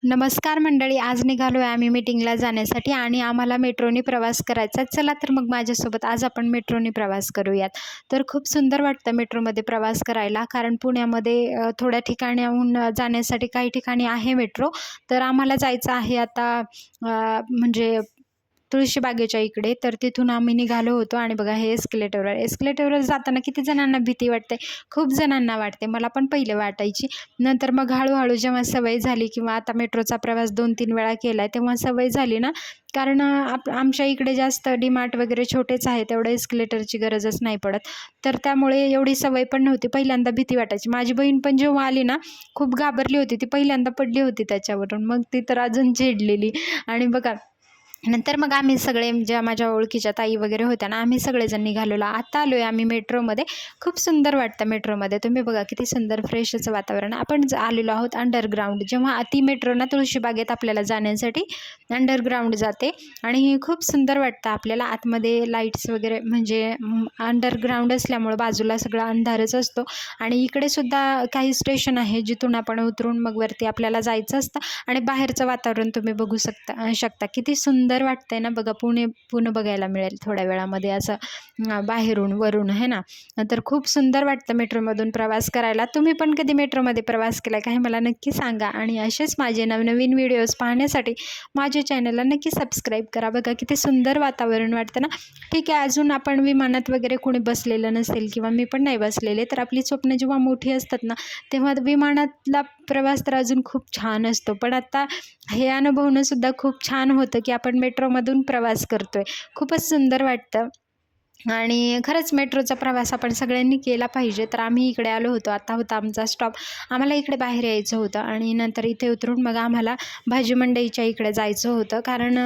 नमस्कार मंडळी, आज निघालो आहे आम्ही मीटिंगला जाण्यासाठी आणि आम्हाला मेट्रोने प्रवास करायचा. चला तर मग माझ्यासोबत आज आपण मेट्रोने प्रवास करूयात. तर खूप सुंदर वाटतं मेट्रोमध्ये प्रवास करायला, कारण पुण्यामध्ये थोड्या ठिकाणाहून जाण्यासाठी काही ठिकाणी आहे मेट्रो. तर आम्हाला जायचं आहे आता म्हणजे तुळशीबागेच्या इकडे. तर तिथून आम्ही निघालो होतो आणि बघा हे एस्केलेटरवर जाताना किती जणांना भीती वाटते. खूप जणांना वाटते, मला पण पहिले वाटायची. नंतर मग हळूहळू जेव्हा सवय झाली किंवा आता मेट्रोचा प्रवास 2-3 वेळा केला आहे तेव्हा सवय झाली ना, कारण आमच्या इकडे जास्त डीमार्ट वगैरे छोटेच आहेत, तेवढं एस्केलेटरची गरजच नाही पडत. तर त्यामुळे एवढी सवय पण नव्हती. पहिल्यांदा भीती वाटायची. माझी बहीण पण जेव्हा आली ना, खूप घाबरली होती. ती पहिल्यांदा पडली होती त्याच्यावरून. मग ती तर अजून चिडलेली. आणि बघा नंतर मग आम्ही सगळे ज्या माझ्या ओळखीच्या ताई वगैरे होत्या ना, आम्ही सगळेजण निघालेलो. आता आलो आहे आम्ही मेट्रोमध्ये. खूप सुंदर वाटतं मेट्रोमध्ये. तुम्ही बघा किती सुंदर फ्रेश असं वातावरण. आपण आलेलो आहोत अंडरग्राऊंड. जेव्हा ती मेट्रो ना तुळशीबागेत आपल्याला जाण्यासाठी अंडरग्राऊंड जाते आणि खूप सुंदर वाटतं आपल्याला. आतमध्ये लाईट्स वगैरे म्हणजे अंडरग्राऊंड असल्यामुळं बाजूला सगळा अंधारच असतो आणि इकडे सुद्धा काही स्टेशन आहे जिथून आपण उतरून मग वरती आपल्याला जायचं असतं. आणि बाहेरचं वातावरण तुम्ही बघू शकता किती सुंदर वाटतंय ना. बघा पुणे बघायला मिळेल थोड्या वेळामध्ये असं बाहेरून वरून है ना. तर खूप सुंदर वाटतं मेट्रोमधून प्रवास करायला. तुम्ही पण कधी मेट्रोमध्ये प्रवास केला का हे मला नक्की सांगा आणि असेच माझे नवनवीन व्हिडिओज पाहण्यासाठी माझ्या चॅनलला नक्की सबस्क्राईब करा. बघा किती सुंदर वातावरण वाटतं ना. ठीक आहे, अजून आपण विमानात वगैरे कोणी बसलेलं नसेल किंवा मी पण नाही बसलेले, तर आपली स्वप्न जेव्हा मोठी असतात ना तेव्हा विमानातला प्रवास तर अजून खूप छान असतो. पण आता हे अनुभवणं सुद्धा खूप छान होतं की आपण मेट्रोमधून प्रवास करतोय. खूपच सुंदर वाटतं आणि खरंच मेट्रोचा प्रवास आपण सगळ्यांनी केला पाहिजे. तर आम्ही इकडे आलो होतो. आता होता आमचा स्टॉप. आम्हाला इकडे बाहेर यायचं होतं आणि नंतर इथे उतरून मग आम्हाला भाजी मंडईच्या इकडे जायचं होतं, कारण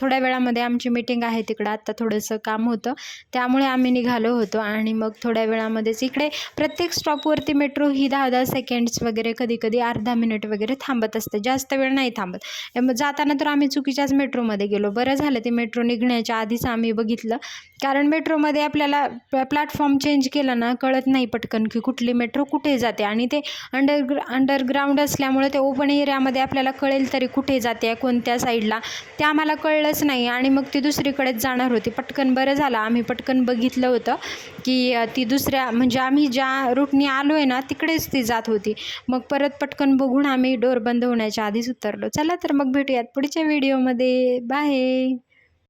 थोड्या वेळामध्ये आमची मीटिंग आहे तिकडं. आत्ता थोडंसं काम होतं त्यामुळे आम्ही निघालो होतो आणि मग थोड्या वेळामध्येच इकडे प्रत्येक स्टॉपवरती मेट्रो ही 10-10 सेकंड्स वगैरे, कधी-कधी अर्धा मिनिट वगैरे थांबत असते. जास्त वेळ नाही थांबत. जाताना तर आम्ही चुकीच्याच मेट्रोमध्ये गेलो. बरं झालं ते मेट्रो निघण्याच्या आधीच आम्ही बघितलं, कारण मेट्रोमध्ये आपल्याला प्लॅटफॉर्म चेंज केला ना कळत नाही पटकन की कुठली मेट्रो कुठे जाते. आणि ते अंडरग्राऊंड असल्यामुळे ते ओपन एरियामध्ये आपल्याला कळेल तरी कुठे जाते कोणत्या साईडला, ते आम्हाला कळलंच नाही आणि मग ती दुसरीकडेच जाणार होती. पटकन बरं झालं आम्ही पटकन बघितलं होतं की ती दुसऱ्या म्हणजे आम्ही ज्या रूटनी आलो आहे ना तिकडेच ती जात होती. मग परत पटकन बघून आम्ही डोर बंद होण्याच्या आधीच उतरलो. चला तर मग भेटूयात पुढच्या व्हिडिओमध्ये. बाय.